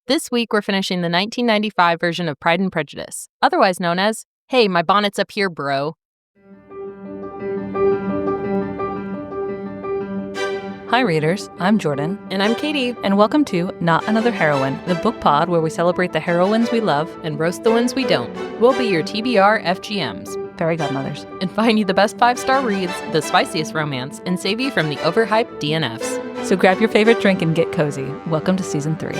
This week, we're finishing the 1995 version of Pride and Prejudice, otherwise known as, Hey, my bonnet's up here, bro. Hi, readers. I'm Jordan. And I'm Katie. And welcome to Not Another Heroine, the book pod where we celebrate the heroines we love And roast the ones we don't. We'll be your TBR FGMs. Fairy godmothers. And find you the best 5-star reads, the spiciest romance, and save you from the overhyped DNFs. So grab your favorite drink and get cozy. Welcome to Season 3.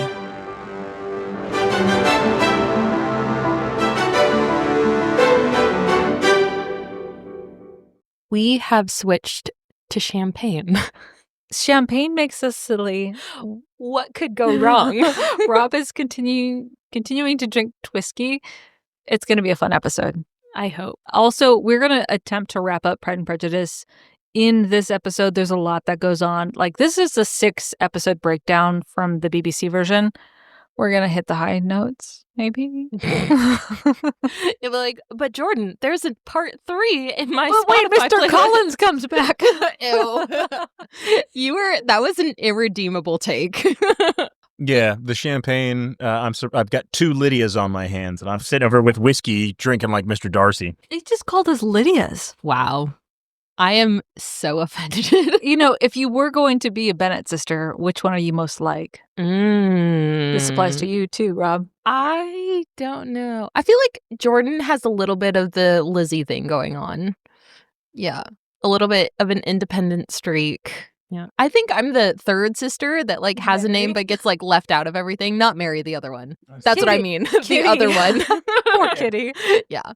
We have switched to champagne. Champagne makes us silly. What could go wrong? Rob is continuing to drink whiskey. It's going to be a fun episode. I hope. Also, we're going to attempt to wrap up Pride and Prejudice. In this episode, there's a lot that goes on. Like, this is a 6-episode breakdown from the BBC version. We're going to hit the high notes, maybe. You'll be like, but Jordan, there's a part 3 in my Wait, Spotify Mr. playlist." Collins comes back. Ew. That was an irredeemable take. Yeah, the champagne. I've got 2 Lydias on my hands, and I'm sitting over with whiskey, drinking like Mr. Darcy. They just called us Lydia's. Wow. I am so offended. You know, if you were going to be a Bennett sister, which one are you most like? This applies to you too, Rob. I don't know. I feel like Jordan has a little bit of the Lizzie thing going on. Yeah. A little bit of an independent streak. Yeah. I think I'm the third sister that like has a name but gets like left out of everything. Not Mary, the other one. That's what I mean. The other one. Poor Kitty. Yeah.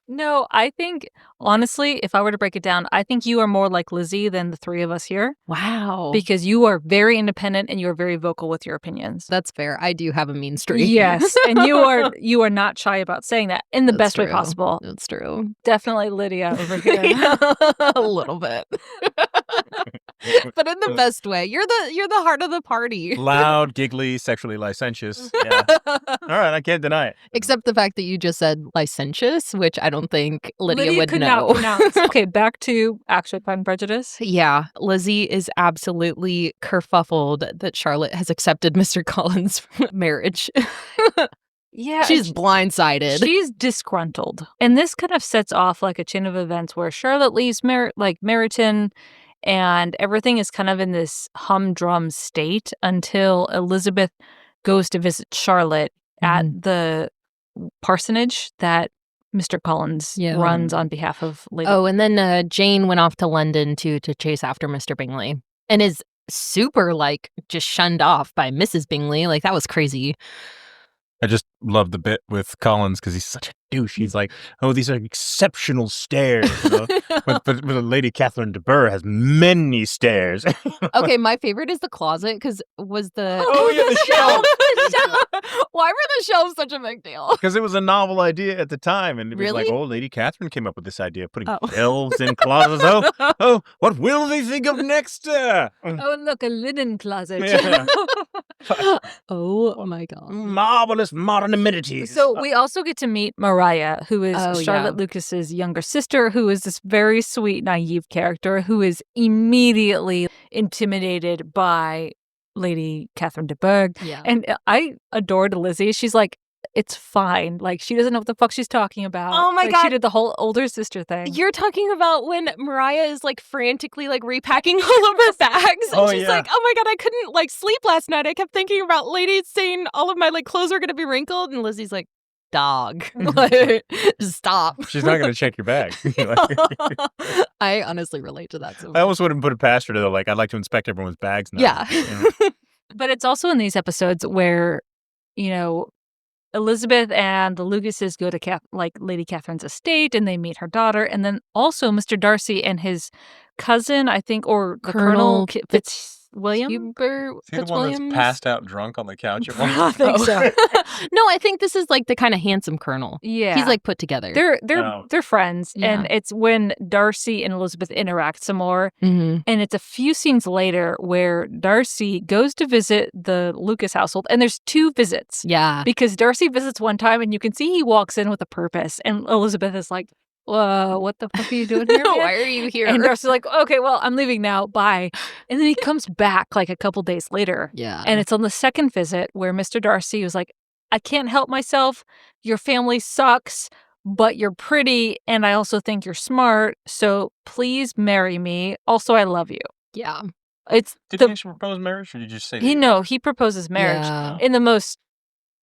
No, I think, honestly, if I were to break it down, I think you are more like Lizzie than the 3 of us here. Wow. Because you are very independent and you are very vocal with your opinions. That's fair. I do have a mean streak. Yes. And you are not shy about saying that in the best way possible. That's true. Definitely Lydia over here. A little bit. But in the best way. You're the heart of the party. Loud, giggly, sexually licentious. Yeah. All right, I can't deny it. Except the fact that you just said licentious, which I don't think Lydia would could know. Not pronounce. Okay, back to actual Pride and Prejudice. Yeah, Lizzie is absolutely kerfuffled that Charlotte has accepted Mr. Collins' marriage. Yeah. She's blindsided. She's disgruntled. And this kind of sets off like a chain of events where Charlotte leaves Meryton, and everything is kind of in this humdrum state until Elizabeth goes to visit Charlotte at the parsonage that Mr. Collins runs on behalf of Lady. Oh, and then Jane went off to London to chase after Mr. Bingley and is super like just shunned off by Mrs. Bingley. Like that was crazy. I just love the bit with Collins because he's such a douche. He's like, oh, these are exceptional stairs. You know? but Lady Catherine de Bourgh has many stairs. Okay, my favorite is the closet because was the... Oh, yeah, the shelf. Why were the shelves such a big deal? Because it was a novel idea at the time. And it was Really? like, oh, Lady Catherine came up with this idea of putting shelves in closets. Oh, what will they think of next? Oh, look, a linen closet. Yeah. Oh, my God. Marvelous modern amenities. So we also get to meet Mariah, who is Oh, Charlotte yeah. Lucas's younger sister, who is this very sweet, naive character who is immediately intimidated by Lady Catherine de Bourgh. Yeah. And I adored Lizzie. She's like, it's fine. Like, she doesn't know what the fuck she's talking about. Oh my Like, God. she did the whole older sister thing. You're talking about when Mariah is like frantically like repacking all of her bags. And Oh, she's yeah. like, oh my God, I couldn't like sleep last night. I kept thinking about Lady saying all of my like clothes are going to be wrinkled. And Lizzie's like, dog, like, stop. She's not going to check your bag. I honestly relate to that. So I almost wouldn't put it past her, though. Like, I'd like to inspect everyone's bags now. yeah. You know? But it's also in these episodes where, you know, Elizabeth and the Lucases go to Lady Catherine's estate and they meet her daughter. And then also Mr. Darcy and his cousin, I think, or the Colonel Fitzwilliam? Hubert Is he the one that's passed out drunk on the couch at one I think so. No, I think this is like the kind of handsome Colonel. Yeah. He's like put together. They're friends. Yeah. And it's when Darcy and Elizabeth interact some more. Mm-hmm. And it's a few scenes later where Darcy goes to visit the Lucas household. And there's 2 visits. Yeah. Because Darcy visits one time and you can see he walks in with a purpose. And Elizabeth is like, whoa, what the fuck are you doing here, man? Why are you here? And Darcy's like, okay, well, I'm leaving now. Bye. And then he comes back like a couple days later. Yeah. And it's on the second visit where Mr. Darcy was like, I can't help myself. Your family sucks, but you're pretty. And I also think you're smart. So please marry me. Also, I love you. Yeah. It's Did he actually propose marriage, or did you just say he proposes marriage Yeah. in the most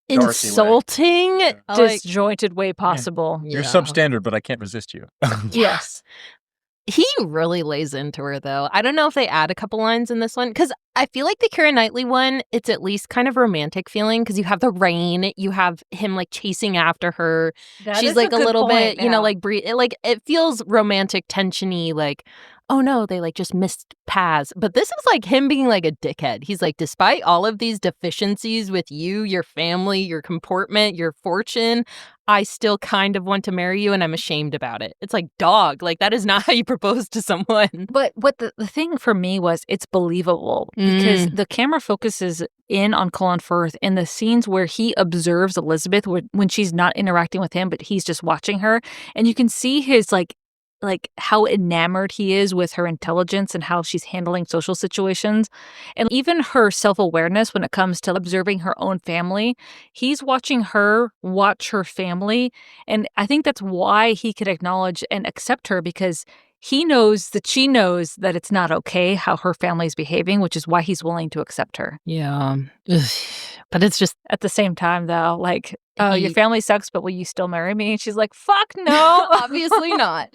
Darcy way. Insulting, disjointed way possible. You're substandard, but I can't resist you. Yes. He really lays into her, though. I don't know if they add a couple lines in this one, because I feel like the Keira Knightley one, it's at least kind of romantic feeling, because you have the rain, you have him, like, chasing after her. She's, like, a little bit, you know, like, it feels romantic, tension-y, like, oh, no, they, like, just missed paths. But this is, like, him being, like, a dickhead. He's like, despite all of these deficiencies with you, your family, your comportment, your fortune, I still kind of want to marry you, and I'm ashamed about it. It's like, dog, like, that is not how you propose to someone. But what the thing for me was it's believable because the camera focuses in on Colin Firth in the scenes where he observes Elizabeth when she's not interacting with him, but he's just watching her. And you can see his, like how enamored he is with her intelligence and how she's handling social situations. And even her self-awareness when it comes to observing her own family. He's watching her watch her family. And I think that's why he could acknowledge and accept her, because he knows that she knows that it's not okay how her family's behaving, which is why he's willing to accept her. Yeah. But it's just... At the same time, though, like, oh, your family sucks, but will you still marry me? And she's like, fuck no. Obviously not.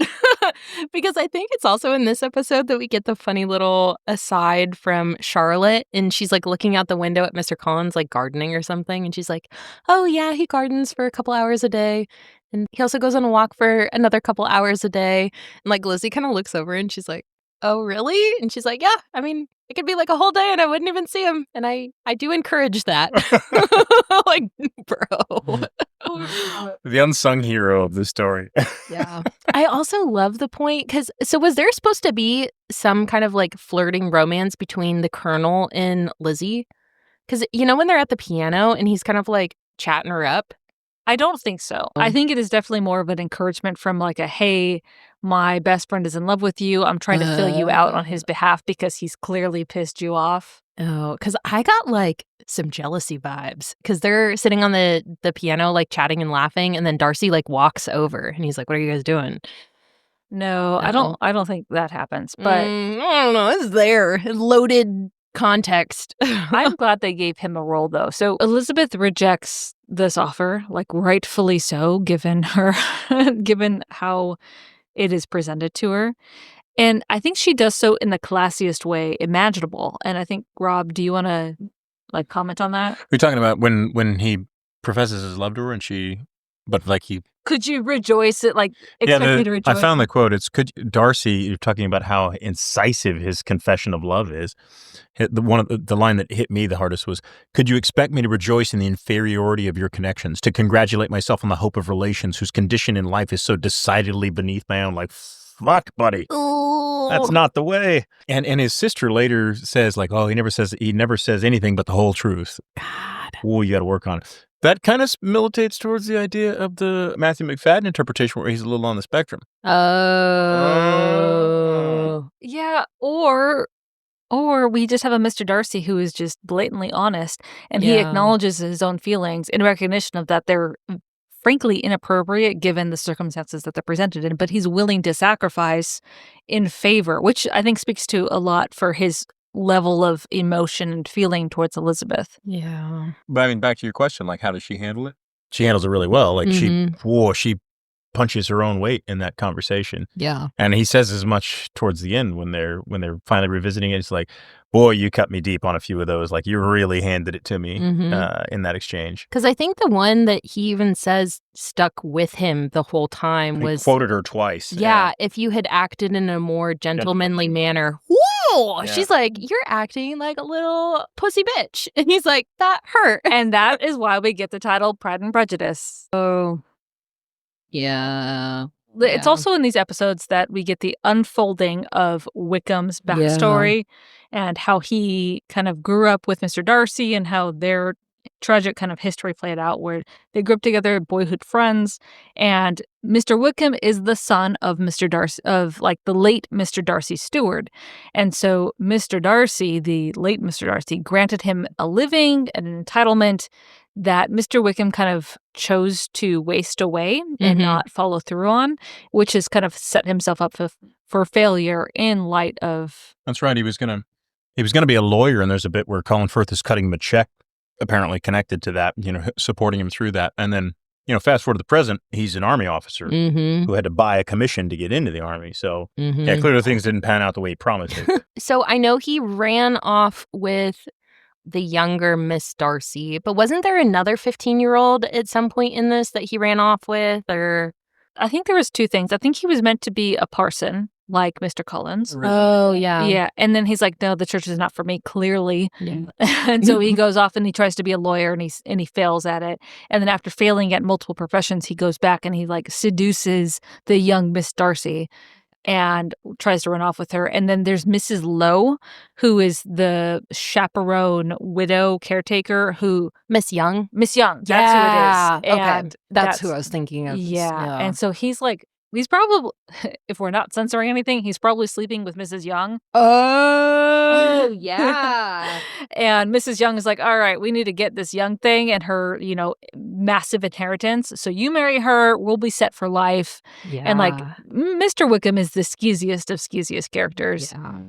Because I think it's also in this episode that we get the funny little aside from Charlotte, and she's, like, looking out the window at Mr. Collins, like, gardening or something, and she's like, oh, yeah, he gardens for a couple hours a day, and he also goes on a walk for another couple hours a day. And, like, Lizzie kind of looks over, and she's like, oh, really? And she's like, yeah, I mean, it could be, like, a whole day, and I wouldn't even see him, and I do encourage that. Like, bro. The unsung hero of this story. Yeah. I also love the point, because so was there supposed to be some kind of, like, flirting romance between the Colonel and Lizzie? Because, you know, when they're at the piano and he's kind of, like, chatting her up? I don't think so. I think it is definitely more of an encouragement from, like, a, hey, my best friend is in love with you. I'm trying to fill you out on his behalf because he's clearly pissed you off. Oh, because I got, like, some jealousy vibes, because they're sitting on the piano, like, chatting and laughing, and then Darcy, like, walks over, and he's like, what are you guys doing? No. I don't think that happens, but I don't know. It's there. Loaded context. I'm glad they gave him a role, though. So Elizabeth rejects this offer, like, rightfully so, given how it is presented to her. And I think she does so in the classiest way imaginable. And I think, Rob, do you want to, like, comment on that? We're talking about when he professes his love to her, and Could you rejoice at, like, expect me to rejoice? I found the quote. It's Darcy, you're talking about how incisive his confession of love is. The line that hit me the hardest was, could you expect me to rejoice in the inferiority of your connections, to congratulate myself on the hope of relations whose condition in life is so decidedly beneath my own? Like, fuck, buddy. Ooh. That's not the way. And his sister later says, like, oh, he never says anything but the whole truth. God. Oh, you got to work on it. That kind of militates towards the idea of the Matthew McFadden interpretation, where he's a little on the spectrum. Oh. Yeah, or we just have a Mr. Darcy who is just blatantly honest, and he acknowledges his own feelings in recognition of that they're frankly inappropriate given the circumstances that they're presented in, but he's willing to sacrifice in favor, which I think speaks to a lot for his level of emotion and feeling towards Elizabeth. Yeah. But I mean, back to your question, like, how does she handle it? She handles it really well. Like, she punches her own weight in that conversation. Yeah. And he says as much towards the end when they're finally revisiting it. It's like, boy, you cut me deep on a few of those. Like, you really handed it to me in that exchange. Because I think the one that he even says stuck with him the whole time was... He quoted her twice. Yeah, if you had acted in a more gentlemanly manner. Whoa! Yeah. She's like, you're acting like a little pussy bitch. And he's like, that hurt. And that is why we get the title Pride and Prejudice. Oh. Yeah. It's also in these episodes that we get the unfolding of Wickham's backstory and how he kind of grew up with Mr. Darcy and how their tragic kind of history played out where they grew up together, boyhood friends, and Mr. Wickham is the son of Mr. Darcy, of like the late Mr. Darcy Stewart. And so Mr. Darcy, the late Mr. Darcy, granted him a living and an entitlement that Mr. Wickham kind of chose to waste away and not follow through on, which has kind of set himself up for failure in light of... That's right. He was gonna be a lawyer, and there's a bit where Colin Firth is cutting him a check, apparently connected to that, supporting him through that. And then, fast forward to the present, he's an army officer who had to buy a commission to get into the army. So, yeah, clearly things didn't pan out the way he promised it. So I know he ran off with the younger Miss Darcy, but wasn't there another 15-year-old at some point in this that he ran off with? Or I think there was two things. I think he was meant to be a parson, like Mr. Collins. Oh, yeah. Yeah. And then he's like, no, the church is not for me, clearly. Yeah. And so he goes off and he tries to be a lawyer and he fails at it. And then after failing at multiple professions, he goes back and he like seduces the young Miss Darcy and tries to run off with her. And then there's Mrs. Lowe, who is the chaperone widow caretaker who... Miss Young? Miss Young. That's who it is. And okay. That's who I was thinking of. Yeah. And so he's probably, if we're not censoring anything, he's probably sleeping with Mrs. Young. Oh, yeah. And Mrs. Young is like, all right, we need to get this Young thing and her, massive inheritance. So you marry her, we'll be set for life. Yeah. And Mr. Wickham is the skeeziest of skeeziest characters. Yeah.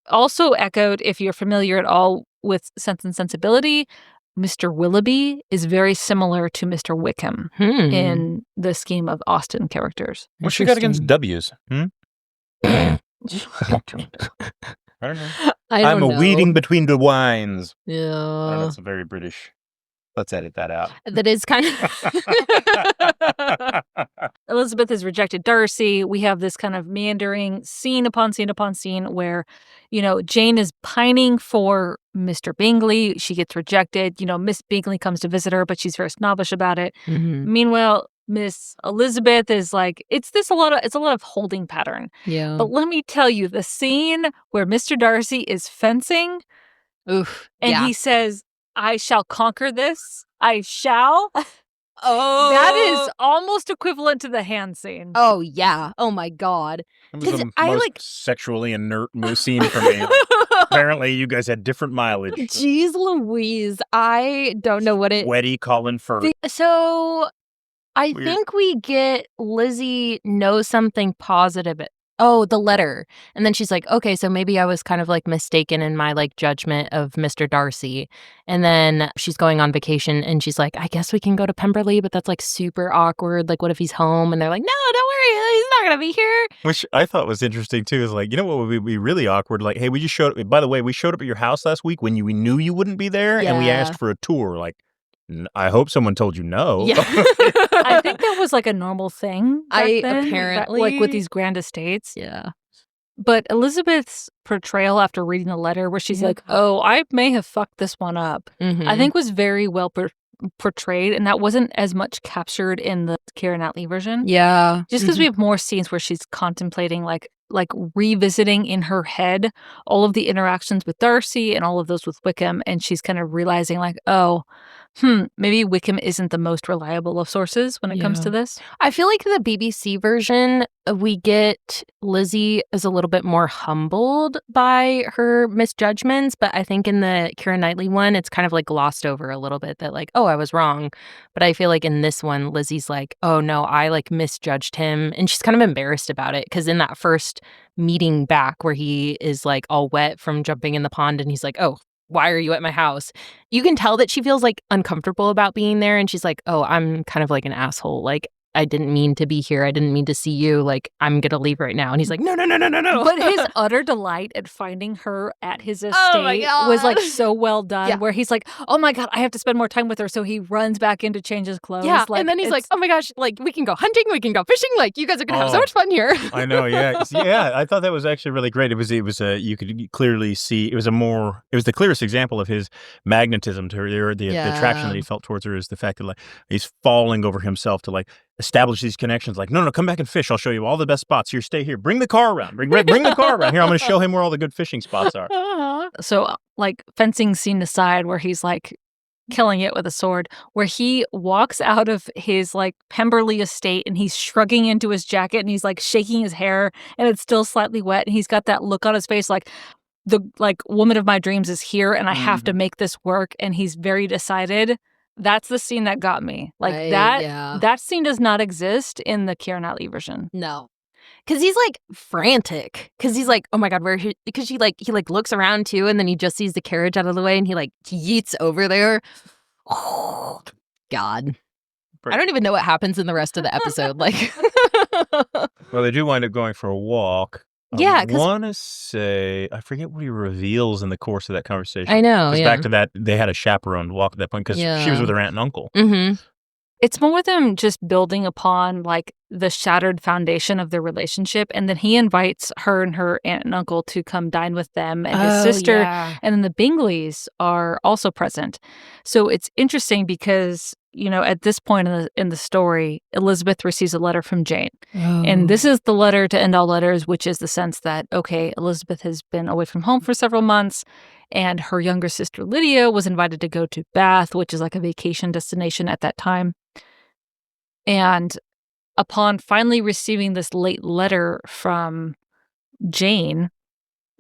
Also echoed, if you're familiar at all with Sense and Sensibility, Mr. Willoughby is very similar to Mr. Wickham in the scheme of Austen characters. What's she got against W's? I don't know. I'm a weeding between the wines. Yeah. That's a very British. Let's edit that out. That is kind of... Elizabeth has rejected Darcy. We have this kind of meandering scene upon scene upon scene where, Jane is pining for Mr. Bingley. She gets rejected. Miss Bingley comes to visit her, but she's very snobbish about it. Meanwhile, Miss Elizabeth is like, it's a lot of holding pattern. Yeah. But let me tell you, the scene where Mr. Darcy is fencing, oof, and he says, I shall conquer this. I shall. Oh. That is almost equivalent to the hand scene. Oh, yeah. Oh, my God. It was the most sexually inert scene for me. Apparently, you guys had different mileage. Jeez Louise. I don't know what it... Sweaty Colin Firth. So, I think we get Lizzie knows something positive. Oh, the letter. And then she's like, okay, so maybe I was kind of mistaken in my judgment of Mr. Darcy. And then she's going on vacation and she's like, I guess we can go to Pemberley, but that's super awkward. What if he's home? And they're like, no, don't worry, he's not going to be here. Which I thought was interesting too, is what would be really awkward? Hey, we just showed up. By the way, we showed up at your house last week when we knew you wouldn't be there and we asked for a tour. I hope someone told you no. Yeah. I think that was a normal thing back then, apparently with these grand estates. Yeah. But Elizabeth's portrayal after reading the letter where she's like, oh, I may have fucked this one up, I think was very well portrayed, and that wasn't as much captured in the Keira Knightley version. Yeah. Just because we have more scenes where she's contemplating revisiting in her head all of the interactions with Darcy and all of those with Wickham, and she's kind of realizing maybe Wickham isn't the most reliable of sources when it comes to this. I feel like the BBC version, we get Lizzie is a little bit more humbled by her misjudgments, but I think in the Keira Knightley one, it's kind of glossed over a little bit that oh, I was wrong. But I feel like in this one, Lizzie's like, oh no, I misjudged him. And she's kind of embarrassed about it because in that first meeting back where he is all wet from jumping in the pond and he's like, oh, why are you at my house? You can tell that she feels uncomfortable about being there. And she's like, oh, I'm kind of an asshole. I didn't mean to be here. I didn't mean to see you. I'm going to leave right now. And he's like, no. But his utter delight at finding her at his estate was so well done, where he's like, oh my God, I have to spend more time with her. So he runs back in to change his clothes. Yeah. And then he's like, oh my gosh, we can go hunting. We can go fishing. You guys are going to have so much fun here. I know. Yeah. Yeah. I thought that was actually really great. It was you could clearly see, it was the clearest example of his magnetism to her, or the attraction that he felt towards her, is the fact that he's falling over himself to establish these connections. No, come back and fish. I'll show you all the best spots. Here, stay here. Bring the car around. Bring the car around. Here, I'm going to show him where all the good fishing spots are. So, fencing scene aside, where he's killing it with a sword, where he walks out of his, like, Pemberley estate, and he's shrugging into his jacket, and he's, like, shaking his hair, and it's still slightly wet, and he's got that look on his face like, the, like, woman of my dreams is here, and I have to make this work, and he's very decided. That's the scene that got me. Like, Yeah. that scene does not exist in the Keira Knightley version. No. Because he's, like, frantic. Because he's like, "Oh my god, where he," because he, like, looks around too, and then he just sees the carriage out of the way, and he, like, yeets over there. Oh, God. I don't even know what happens in the rest of the episode, like Well, they do wind up going for a walk. Yeah, I 'cause want to say, I forget what he reveals in the course of that conversation. I know, 'Cause yeah. back to that, they had a chaperoned walk at that point because she was Yeah. with her aunt and uncle. Mhm. It's more them just building upon, like, the shattered foundation of their relationship, and then he invites her and her aunt and uncle to come dine with them and his sister, yeah. and then the Bingleys are also present. So it's interesting because, at this point in the story, Elizabeth receives a letter from Jane. And this Oh. is the letter to end all letters, which is the sense that, okay, Elizabeth has been away from home for several months, and her younger sister Lydia was invited to go to Bath, which is like a vacation destination at that time. And upon finally receiving this late letter from Jane,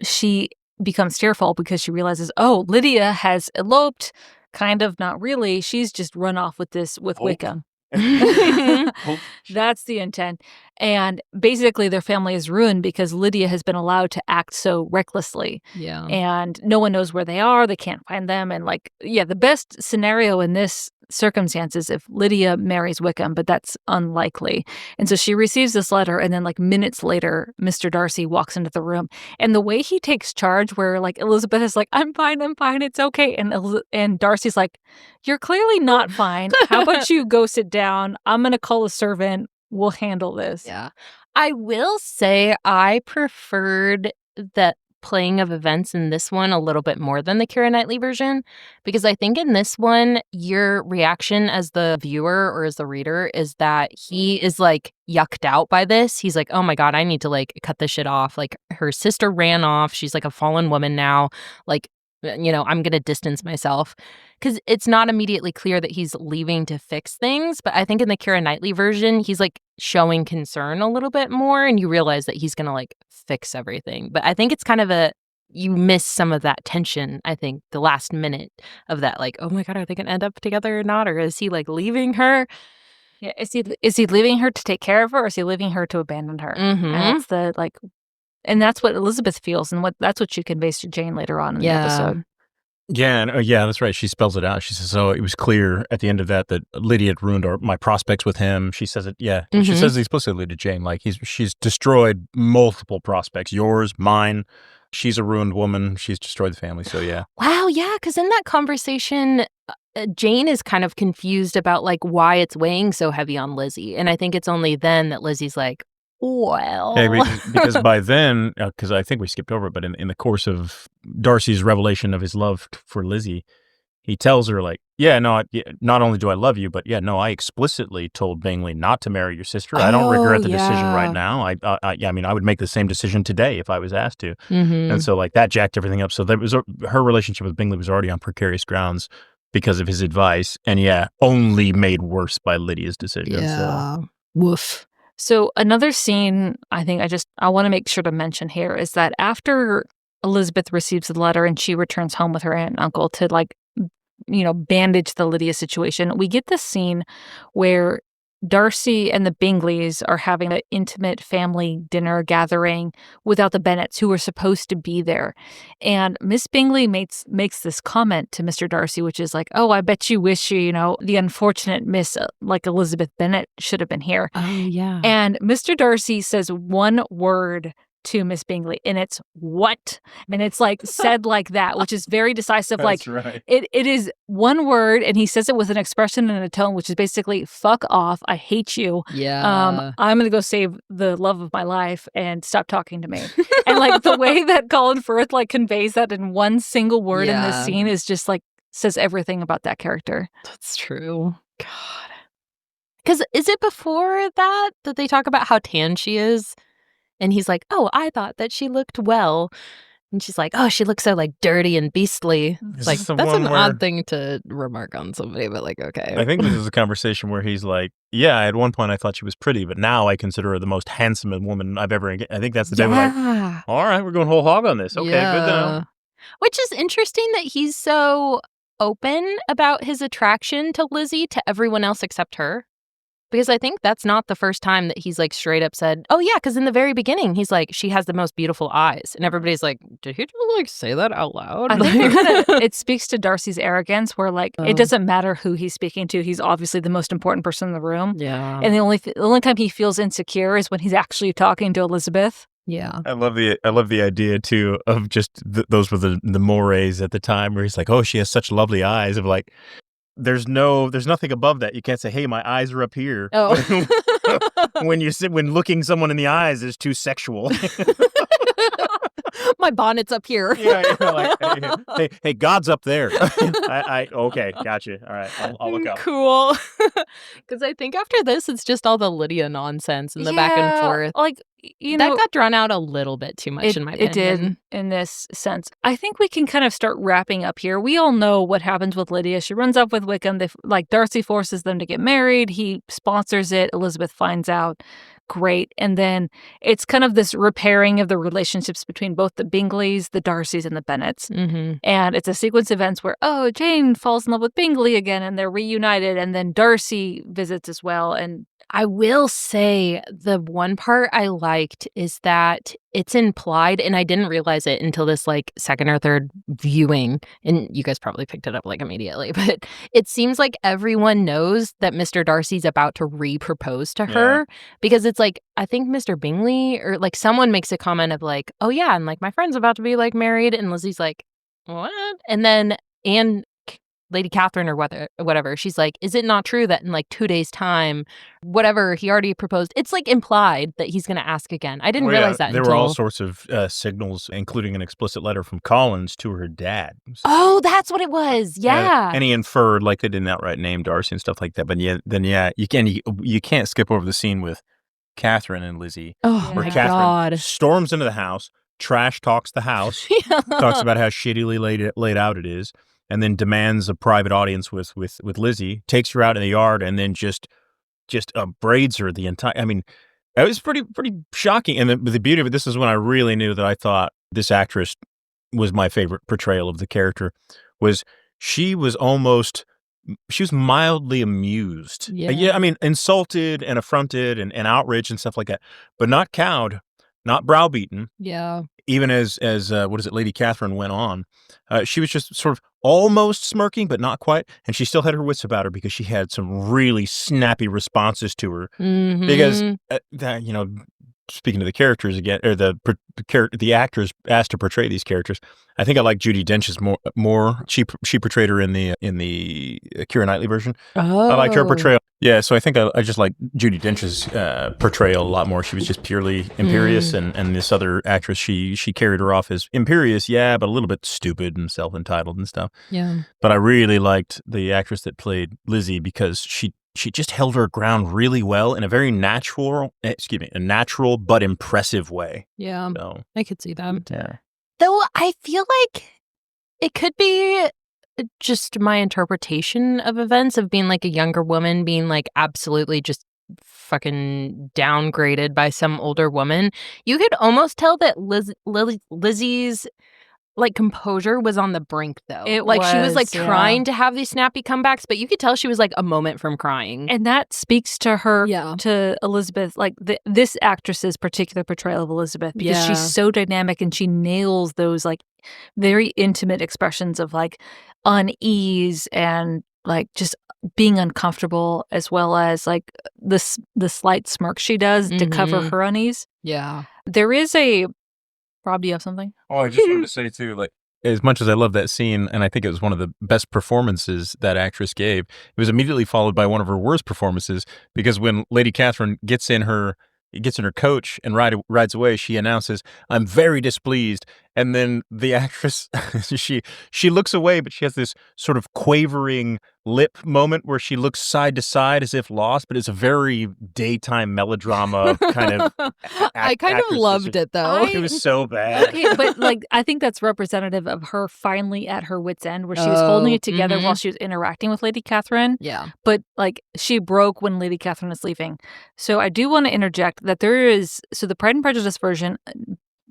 she becomes tearful because she realizes, oh, Lydia has eloped. Kind of, not really. She's just run off with Hope. Wickham. Hope. That's the intent. And basically, their family is ruined because Lydia has been allowed to act so recklessly. Yeah. And no one knows where they are. They can't find them. And, like, yeah, the best scenario in this circumstance is if Lydia marries Wickham, but that's unlikely. And so she receives this letter, and then, like, minutes later, Mr. Darcy walks into the room. And the way he takes charge, where, like, Elizabeth is like, I'm fine, it's okay. And Darcy's like, you're clearly not fine. How about you go sit down? I'm going to call a servant. We'll handle this. Yeah. I will say I preferred that playing of events in this one a little bit more than the Keira Knightley version, because I think in this one, your reaction as the viewer or as the reader is that he is, like, yucked out by this. He's like, oh my god, I need to, like, cut this shit off. Like, her sister ran off. She's, like, a fallen woman now. Like, I'm gonna distance myself. Because it's not immediately clear that he's leaving to fix things, but I think in the Keira Knightley version, he's, like, showing concern a little bit more, and you realize that he's gonna, like, fix everything. But I think it's kind of you miss some of that tension, I think, the last minute of that, like, oh my god, are they gonna end up together or not? Or is he, like, leaving her? Yeah, is he leaving her to take care of her, or is he leaving her to abandon her? And Mhm. that's what Elizabeth feels, and that's what she conveys to Jane later on in the episode. Yeah, and, yeah, that's right. She spells it out. She says, "So it was clear at the end of that Lydia had ruined my prospects with him." She says it. Yeah, and she says it explicitly to Jane, like she's destroyed multiple prospects, yours, mine. She's a ruined woman. She's destroyed the family. So yeah. Wow, yeah, because in that conversation, Jane is kind of confused about, like, why it's weighing so heavy on Lizzie, and I think it's only then that Lizzie's like, well. Yeah, because by then, because I think we skipped over it, but in the course of Darcy's revelation of his love for Lizzie, he tells her, like, yeah, no, not only do I love you, but yeah, no, I explicitly told Bingley not to marry your sister. I don't regret the decision right now. I mean, I would make the same decision today if I was asked to. And so, like, that jacked everything up. So her relationship with Bingley was already on precarious grounds because of his advice, and yeah, only made worse by Lydia's decision. Yeah. So. Woof. So another scene I think I want to make sure to mention here is that after Elizabeth receives the letter and she returns home with her aunt and uncle to, like, bandage the Lydia situation, we get this scene where Darcy and the Bingleys are having an intimate family dinner gathering without the Bennets, who were supposed to be there. And Miss Bingley makes this comment to Mr. Darcy, which is like, oh, I bet you wish the unfortunate Miss, like, Elizabeth Bennet should have been here. Oh, yeah. And Mr. Darcy says one word to Miss Bingley, and it's what? And it's, like, said like that, which is very decisive. That's like, right. it is one word, and he says it with an expression and a tone, which is basically, fuck off, I hate you. Yeah. I'm gonna go save the love of my life and stop talking to me. And, like, the way that Colin Firth, like, conveys that in one single word in this scene is just, like, says everything about that character. That's true. God. Because is it before that they talk about how tan she is? And he's like, oh, I thought that she looked well. And she's like, "Oh, she looks so, like, dirty and beastly." Is Like, this the that's one an where odd thing to remark on somebody, but, like, okay. I think this is a conversation where he's like, "Yeah, at one point I thought she was pretty, but now I consider her the most handsome woman I've ever." I think that's the day we're like, Yeah. "All right, we're going whole hog on this. Okay, good to know." Yeah. Which is interesting that he's so open about his attraction to Lizzie to everyone else except her. Because I think that's not the first time that he's, like, straight up said, "Oh, yeah," because in the very beginning, he's like, "She has the most beautiful eyes." And everybody's like, "Did he just, like, say that out loud?" I think it speaks to Darcy's arrogance where, like, it Oh. doesn't matter who he's speaking to, he's obviously the most important person in the room, Yeah. and the only time he feels insecure is when he's actually talking to Elizabeth. Yeah. I love the idea too of just those were the mores at the time where he's like, "Oh, she has such lovely eyes." Of like, there's nothing above that. You can't say, "Hey, my eyes are up here." Oh. when looking someone in the eyes is too sexual. My bonnet's up here. Yeah, like, hey, God's up there. Okay, gotcha. All right, I'll look up. Cool. Because I think after this, it's just all the Lydia nonsense and the back and forth. Like, That got drawn out a little bit too much, in my it did opinion. in this sense. I think we can kind of start wrapping up here. We all know what happens with Lydia. She runs up with Wickham. Darcy forces them to get married. He sponsors it. Elizabeth finds out. Great. And then it's kind of this repairing of the relationships between both the Bingleys, the Darcys, and the Bennets. Mhm. And it's a sequence of events where, Jane falls in love with Bingley again, and they're reunited. And then Darcy visits as well. And I will say the one part I liked is that it's implied, and I didn't realize it until this, like, second or third viewing, and you guys probably picked it up, like, immediately, but it seems like everyone knows that Mr. Darcy's about to re-propose to her because it's like, I think Mr. Bingley or, like, someone makes a comment of, like, "Oh, yeah, and, like, my friend's about to be, like, married," and Lizzie's like, "What?" And then Lady Catherine or whatever, she's like, "Is it not true that in, like, 2 days' time, whatever, he already proposed?" It's, like, implied that he's gonna ask again. I didn't realize that there until were all sorts of signals, including an explicit letter from Collins to her dad. Oh, that's what it was. Yeah. And he inferred, like, they didn't outright name Darcy and stuff like that. But you can't skip over the scene with Catherine and Lizzie, Oh, where my Catherine God. storms into the house, trash talks the house, talks about how shittily laid out it is, and then demands a private audience with Lizzie, takes her out in the yard, and then just braids her the entire. I mean, it was pretty shocking. And the beauty of it, this is when I really knew that I thought this actress was my favorite portrayal of the character. Was she was mildly amused. Yeah. I mean, insulted and affronted and outraged and stuff like that, but not cowed, not browbeaten. Yeah. Even as what is it, Lady Catherine went on, she was just sort of almost smirking, but not quite, and she still had her wits about her because she had some really snappy responses to her. Because Mhm. speaking of the characters again, or the actors asked to portray these characters, I think I like Judi Dench's more. She portrayed her in the Keira Knightley version. I liked her Oh. portrayal. Yeah, so I think I just like Judi Dench's portrayal a lot more. She was just purely imperious, and this other actress, she carried her off as imperious, yeah, but a little bit stupid and self-entitled and stuff. Yeah. But I really liked the actress that played Lizzie because she just held her ground really well in a very natural but impressive way. Yeah. So, I could see that. yeah. Though I feel like it could be just my interpretation of events of being, like, a younger woman being, like, absolutely just fucking downgraded by some older woman. You could almost tell that Lizzie's, like, composure was on the brink, though. It Like, she was, like, was, yeah. trying to have these snappy comebacks, but you could tell she was, like, a moment from crying. And that speaks to her, Yeah. to Elizabeth, like this actress's particular portrayal of Elizabeth, because Yeah. she's so dynamic and she nails those, like, very intimate expressions of, like, unease and, like, just being uncomfortable, as well as, like, the slight smirk she does to cover Mhm. her unease. Yeah. There is Rob, do you have something? Oh, I just wanted to say too, like, as much as I love that scene, and I think it was one of the best performances that actress gave, it was immediately followed by one of her worst performances, because when Lady Catherine gets in her coach and rides away, she announces, "I'm very displeased," and then the actress she looks away, but she has this sort of quavering lip moment where she looks side to side as if lost, but it's a very daytime melodrama kind of I kind of loved it, though. It was so bad. Okay, but, like, I think that's representative of her finally at her wit's end, where she was holding it together while she was interacting with Lady Catherine. Yeah. But, like, she broke when Lady Catherine was leaving. So I do wanna interject that the Pride and Prejudice version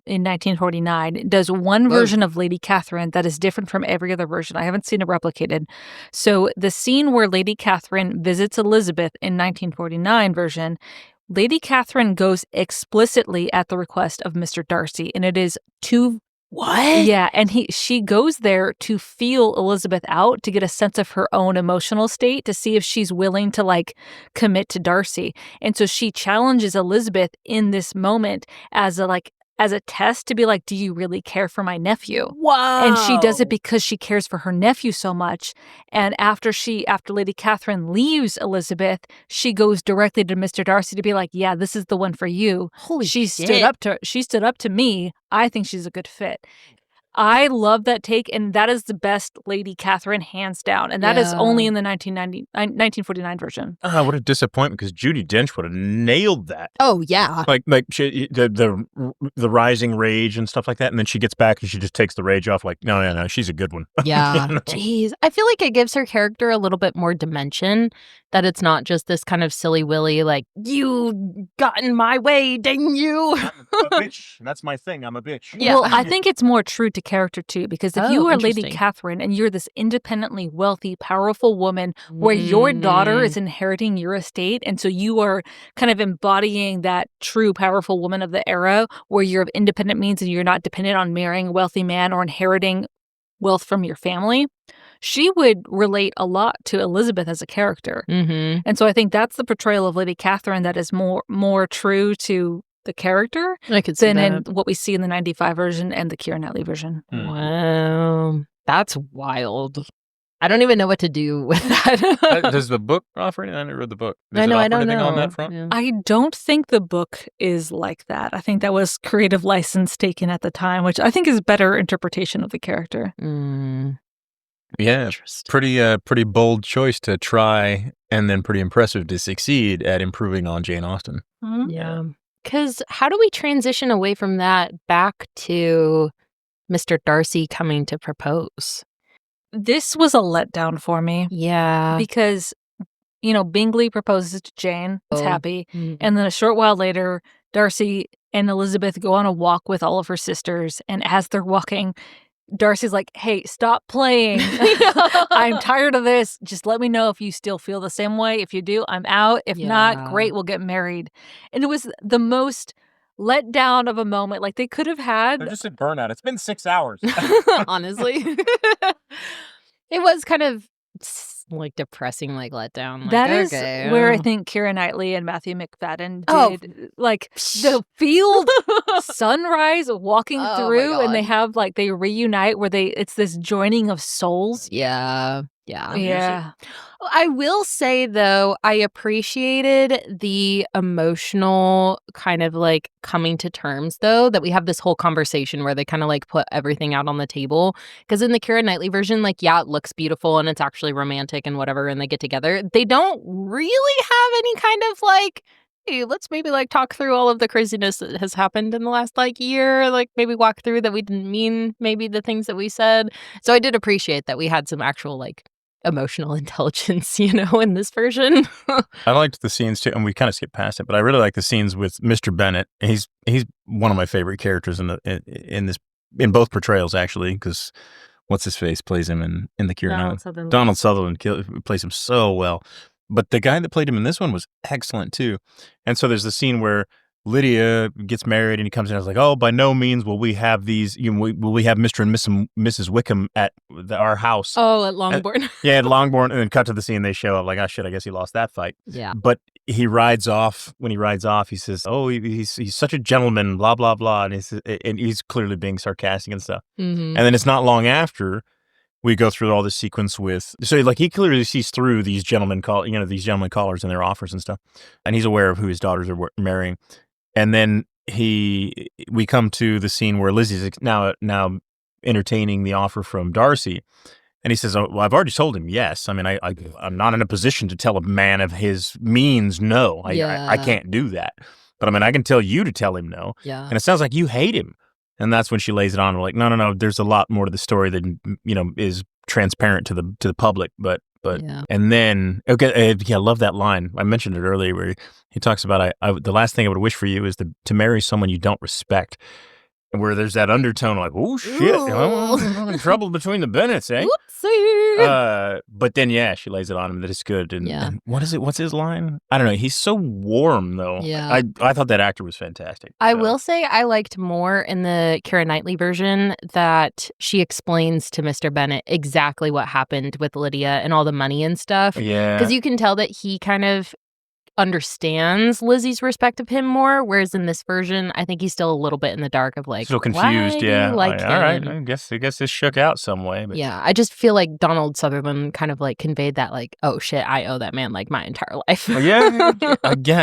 in 1949 does one version of Lady Catherine that is different from every other version. I haven't seen it replicated. So the scene where Lady Catherine visits Elizabeth in 1949 version, Lady Catherine goes explicitly at the request of Mr. Darcy, and it is to What? yeah, and she goes there to feel Elizabeth out to get a sense of her own emotional state to see if she's willing to, like, commit to Darcy. And so she challenges Elizabeth in this moment as a test to be like, "Do you really care for my nephew?" Wow. And she does it because she cares for her nephew so much. And after Lady Catherine leaves Elizabeth, she goes directly to Mr. Darcy to be like, "Yeah, this is the one for you." Holy She shit. stood up to me. I think she's a good fit. I love that take, and that is the best Lady Catherine, hands down, and that is only in the 1949 version. What a disappointment, because Judi Dench would have nailed that. Oh, yeah. Like she, the rising rage and stuff like that, and then she gets back and she just takes the rage off. Like, no, she's a good one. Yeah. You know? Jeez. I feel like it gives her character a little bit more dimension, that it's not just this kind of silly willy, like, you got in my way, dang you. I'm a bitch. That's my thing. I'm a bitch. Yeah. Well, I think it's more true to character, too, because if you Oh, are Lady interesting. Catherine and you're this independently wealthy, powerful woman where your daughter is inheriting your estate, and so you are kind of embodying that true powerful woman of the era where you're of independent means and you're not dependent on marrying a wealthy man or inheriting wealth from your family, she would relate a lot to Elizabeth as a character. Mm-hmm. And so I think that's the portrayal of Lady Catherine that is more true to the character I could see than in that. what we see in the 95 version and the Keira Knightley version. Wow. That's wild. I don't even know what to do with that. Does the book offer anything? I never read the book. Does I know, it I offer don't anything know. on that front? Yeah. I don't think the book is like that. I think that was creative license taken at the time, which I think is better interpretation of the character. Yeah, Interesting. pretty bold choice to try, and then pretty impressive to succeed at improving on Jane Austen. Yeah. Because how do we transition away from that back to Mr. Darcy coming to propose? This was a letdown for me Yeah. because, Bingley proposes to Jane. It's happy. Mhm. And then a short while later, Darcy and Elizabeth go on a walk with all of her sisters. And as they're walking, Darcy's like, "Hey, stop playing. I'm tired of this. Just let me know if you still feel the same way. If you do, I'm out. If not, Yeah. great, we'll get married." And it was the most let down of a moment. Like, they could have had just a burnout. It's been 6 hours. Honestly. It was kind of like depressing, like letdown. Like, that is okay, where I think Keira Knightley and Matthew McFadden Oh. did, like, the field sunrise walking Oh my through, and they God. have, like, they reunite where it's this joining of souls. Yeah. Yeah. I will say, though, I appreciated the emotional kind of like coming to terms, though, that we have this whole conversation where they kind of like put everything out on the table. Because in the Keira Knightley version, like, yeah, it looks beautiful and it's actually romantic and whatever, and they get together. They don't really have any kind of like, hey, let's maybe like talk through all of the craziness that has happened in the last like year. Like, maybe walk through that we didn't mean maybe the things that we said. So I did appreciate that we had some actual like emotional intelligence, in this version. I liked the scenes too, and we kind of skipped past it, but I really like the scenes with Mr. Bennet. He's one of my favorite characters in both portrayals, actually, because what's his face plays him in the Keira Knightley. Donald Sutherland plays him so well. But the guy that played him in this one was excellent too. And so there's the scene where Lydia gets married and he comes in and is like, "Oh, by no means will we have these, will we have Mr. and Mrs. Wickham at our house." Oh, at Longbourn. Yeah, at Longbourn, and then cut to the scene, they show up like, "Oh shit, I guess he lost that fight." Yeah. But he rides off. When he rides off, he says, "Oh, he's such a gentleman, blah blah blah," and he's clearly being sarcastic and stuff. Mm-hmm. And then it's not long after we go through all this sequence with, so like he clearly sees through these gentlemen callers and their offers and stuff, and he's aware of who his daughters are marrying. And then we come to the scene where Lizzie's now entertaining the offer from Darcy, And he says, "Oh, well, I've already told him yes. I mean, I'm not in a position to tell a man of his means no. I can't do that. But I mean, I can tell you to tell him no. Yeah. And it sounds like you hate him." And that's when she lays it on. We're like, no. There's a lot more to the story than is transparent to the public. But Yeah. and then I love that line. I mentioned it earlier where he talks about the last thing I would wish for you is to marry someone you don't respect. Where there's that undertone like, oh, shit, I'm in trouble between the Bennets, eh? Whoopsie. But then, she lays it on him that it's good. And, Yeah. and what is it? What's his line? I don't know. He's so warm, though. Yeah. I thought that actor was fantastic. I will say I liked more in the Keira Knightley version that she explains to Mr. Bennet exactly what happened with Lydia and all the money and stuff. Yeah. Because you can tell that he kind of understands Lizzie's respect of him more, whereas in this version, I think he's still a little bit in the dark of like, still confused. why do you like all right. him? I guess this shook out some way. But. Yeah, I just feel like Donald Sutherland kind of like conveyed that like, oh shit, I owe that man like my entire life. Yeah,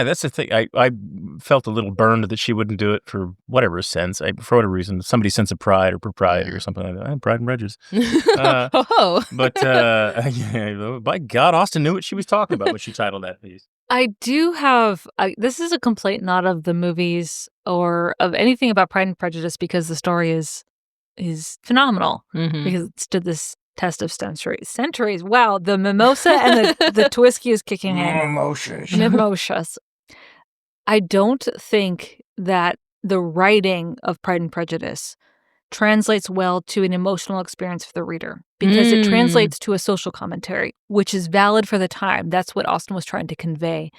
that's the thing. I felt a little burned that she wouldn't do it for whatever sense, for whatever reason, somebody's sense of pride or propriety or something like that. Pride and Prejudice. But by God, Austen knew what she was talking about when she titled that piece. I do have, this is a complaint not of the movies or of anything about Pride and Prejudice because the story is phenomenal because it stood this test of centuries. Wow, the mimosa and the whiskey is kicking in. Mimosas. I don't think that the writing of Pride and Prejudice translates well to an emotional experience for the reader because it translates to a social commentary, which is valid for the time. That's what Austen was trying to convey.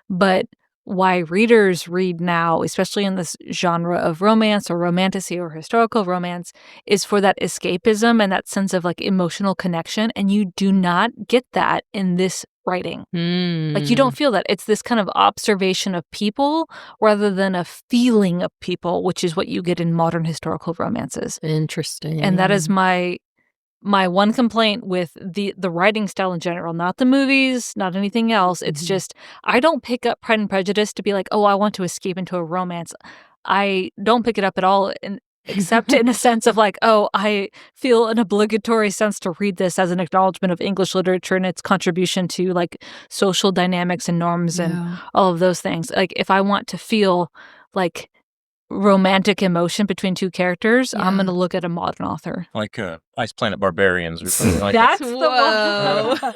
But why readers read now, especially in this genre of romance or romantasy or historical romance, is for that escapism and that sense of like emotional connection. And you do not get that in this writing. Like you don't feel that. It's this kind of observation of people rather than a feeling of people, which is what you get in modern historical romances. Interesting. And that is my one complaint with the writing style in general, not the movies, not anything else. It's just, I don't pick up Pride and Prejudice to be like, oh, I want to escape into a romance. I don't pick it up at all, except in a sense of like, oh, I feel an obligatory sense to read this as an acknowledgement of English literature and its contribution to like social dynamics and norms and all of those things. Like if I want to feel like romantic emotion between two characters, I'm going to look at a modern author. Like Ice Planet Barbarians or something like that. that. That's the one.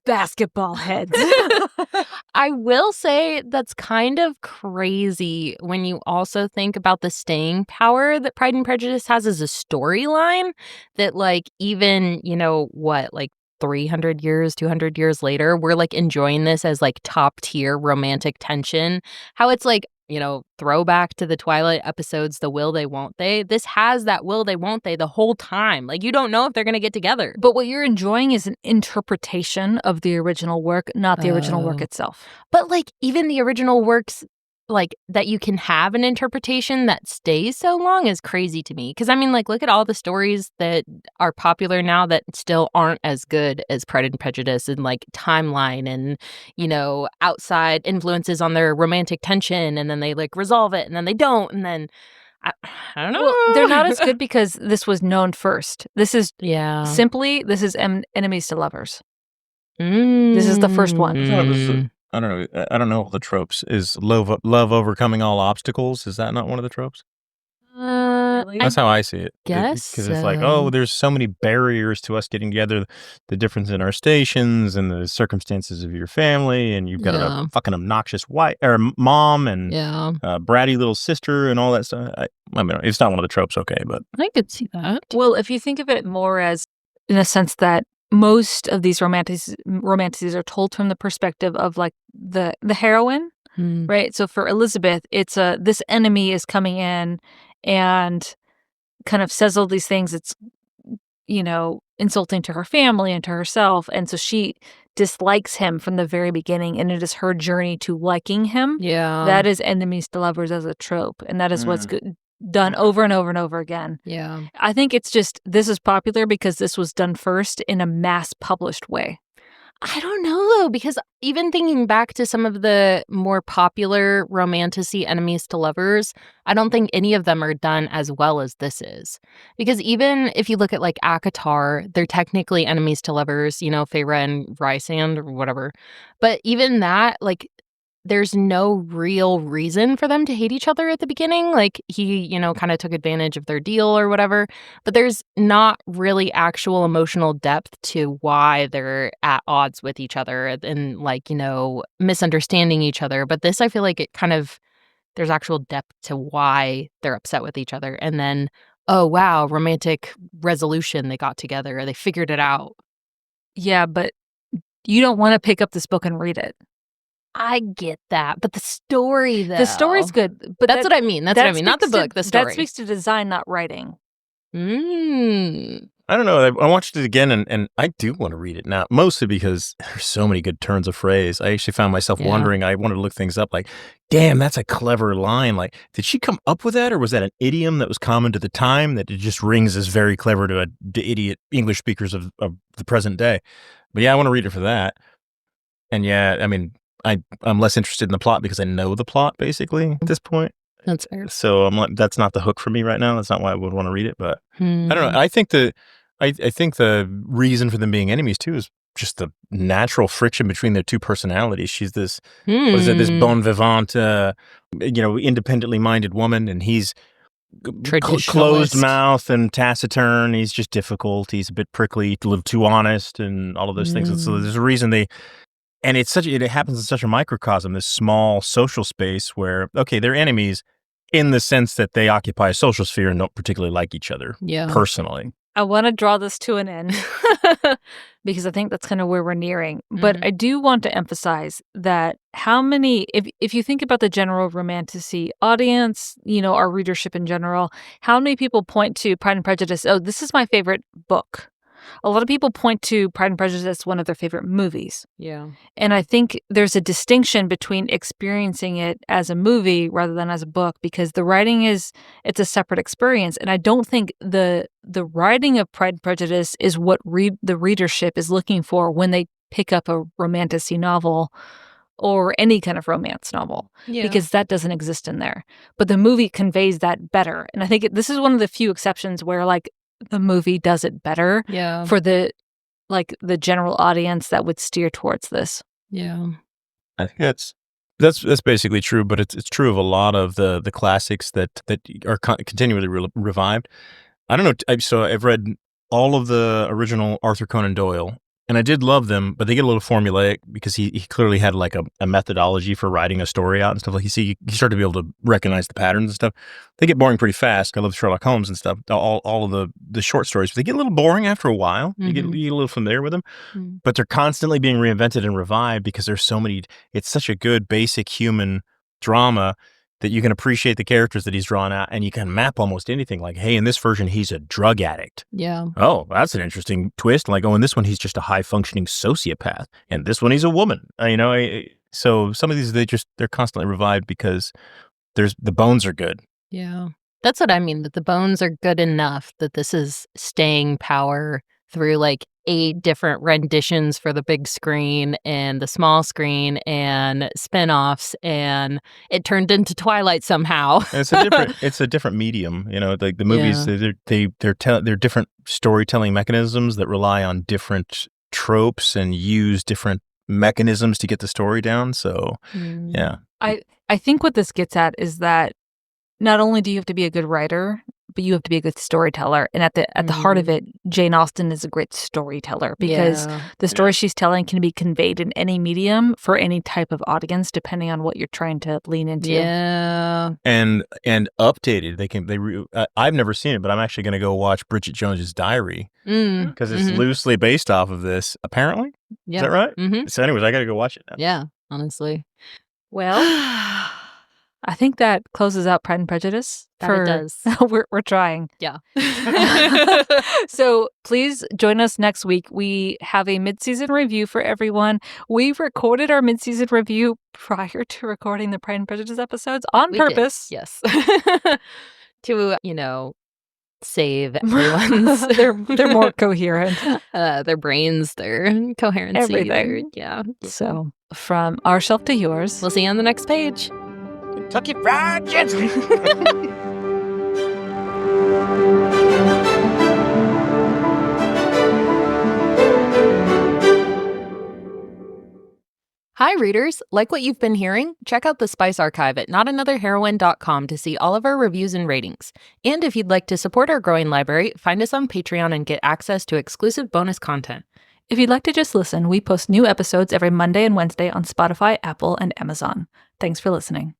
Basketball heads. I will say that's kind of crazy when you also think about the staying power that Pride and Prejudice has as a storyline that like even, like 300 years, 200 years later, we're like enjoying this as like top tier romantic tension. How it's like, throwback to the Twilight episodes, the will they, won't they. This has that will they, won't they the whole time. Like you don't know if they're going to get together. But what you're enjoying is an interpretation of the original work, not the original work itself. But like even the original works, like that you can have an interpretation that stays so long is crazy to me. Because I mean, like look at all the stories that are popular now that still aren't as good as Pride and Prejudice and like timeline and, outside influences on their romantic tension. And then they like resolve it and then they don't. And then I don't know. Well, they're not as good because this was known first. This is this is enemies to lovers. This is the first one. I don't know. I don't know all the tropes. Is love overcoming all obstacles? Is that not one of the tropes? That's how I see it. Guess because it's like, oh, there's so many barriers to us getting together. The difference in our stations and the circumstances of your family, and you've got a fucking obnoxious wife or mom and bratty little sister and all that stuff. I mean, it's not one of the tropes, okay, but I could see that. Well, if you think of it more as in a sense that most of these romances are told from the perspective of like the heroine, right? So for Elizabeth, it's this enemy is coming in and kind of says all these things. It's insulting to her family and to herself, and so she dislikes him from the very beginning, and it is her journey to liking him. Yeah, that is enemies to lovers as a trope, and that is what's good. Done over and over and over again. Yeah. I think it's just, this is popular because this was done first in a mass published way. I don't know, though, because even thinking back to some of the more popular romantic-y enemies to lovers, I don't think any of them are done as well as this is. Because even if you look at, like, ACOTAR, they're technically enemies to lovers, Feyre and Rysand or whatever. But even that, like, there's no real reason for them to hate each other at the beginning. Like, he, kinda took advantage of their deal or whatever, but there's not really actual emotional depth to why they're at odds with each other and, like, misunderstanding each other. But this, I feel like it kind of there's actual depth to why they're upset with each other, and then, oh, wow, romantic resolution, they got together, they figured it out. Yeah, but you don't wanna pick up this book and read it. I get that, but the story, though. The story's good, but That's what I mean, not the speaks book, to the story. That speaks to design, not writing. I don't know. I watched it again, and I do want to read it now, mostly because there's so many good turns of phrase. I actually found myself wondering. I wanted to look things up, like, damn, that's a clever line. Like, did she come up with that, or was that an idiom that was common to the time that it just rings as very clever to idiot English speakers of the present day? But yeah, I want to read it for that. And yeah, I mean, I'm less interested in the plot because I know the plot basically at this point. That's fair. So I'm like, that's not the hook for me right now. That's not why I would want to read it. But I don't know. I think I think the reason for them being enemies too is just the natural friction between their two personalities. She's this what is it? This bon vivant, independently minded woman, and he's closed mouth and taciturn. He's just difficult. He's a bit prickly, a little too honest, and all of those things. And so there's a reason and it happens in such a microcosm, this small social space where, okay, they're enemies in the sense that they occupy a social sphere and don't particularly like each other personally. I want to draw this to an end because I think that's kind of where we're nearing. But I do want to emphasize that if you think about the general romantasy audience, our readership in general, how many people point to Pride and Prejudice? Oh, this is my favorite book. A lot of people point to Pride and Prejudice as one of their favorite movies. Yeah. And I think there's a distinction between experiencing it as a movie rather than as a book, because the writing it's a separate experience. And I don't think the writing of Pride and Prejudice is what the readership is looking for when they pick up a romantasy novel or any kind of romance novel, because that doesn't exist in there. But the movie conveys that better. And I think this is one of the few exceptions where, like, the movie does it better for the general audience that would steer towards this. Yeah. I think that's basically true, but it's true of a lot of the classics that are continually revived. I don't know. So I've read all of the original Arthur Conan Doyle, and I did love them, but they get a little formulaic because he clearly had like a methodology for writing a story out and stuff. Like you start to be able to recognize the patterns and stuff. They get boring pretty fast. I love Sherlock Holmes and stuff. All of the short stories, but they get a little boring after a while. You get a little familiar with them, but they're constantly being reinvented and revived because there's so many. It's such a good basic human drama that you can appreciate the characters that he's drawn out, and you can map almost anything. Like, hey, in this version, he's a drug addict. Yeah. Oh, that's an interesting twist. Like, oh, in this one, he's just a high-functioning sociopath. And this one, he's a woman. So some of these, they're constantly revived because the bones are good. Yeah. That's what I mean, that the bones are good enough that this is staying power through, like, 8 different renditions for the big screen and the small screen and spinoffs, and it turned into Twilight somehow. And it's a different medium, like the movies. They're different storytelling mechanisms that rely on different tropes and use different mechanisms to get the story down. So yeah, I think what this gets at is that not only do you have to be a good writer, but you have to be a good storyteller. And at the heart of it, Jane Austen is a great storyteller because the story she's telling can be conveyed in any medium for any type of audience, depending on what you're trying to lean into. Yeah. And updated. I've never seen it, but I'm actually going to go watch Bridget Jones's Diary because it's loosely based off of this, apparently. Yeah. Is that right? Mm-hmm. So anyways, I got to go watch it now. Yeah, honestly. Well, I think that closes out Pride and Prejudice. It does. We're trying. Yeah. So please join us next week. We have a mid-season review for everyone. We recorded our mid-season review prior to recording the Pride and Prejudice episodes on purpose. Yes. To, save everyone's they're more coherent. their brains, their coherency, Everything. yeah. So, from our shelf to yours. We'll see you on the next page. Kentucky Fried Gentleman. Hi, readers. Like what you've been hearing? Check out the Spice Archive at notanotherheroine.com to see all of our reviews and ratings. And if you'd like to support our growing library, find us on Patreon and get access to exclusive bonus content. If you'd like to just listen, we post new episodes every Monday and Wednesday on Spotify, Apple, and Amazon. Thanks for listening.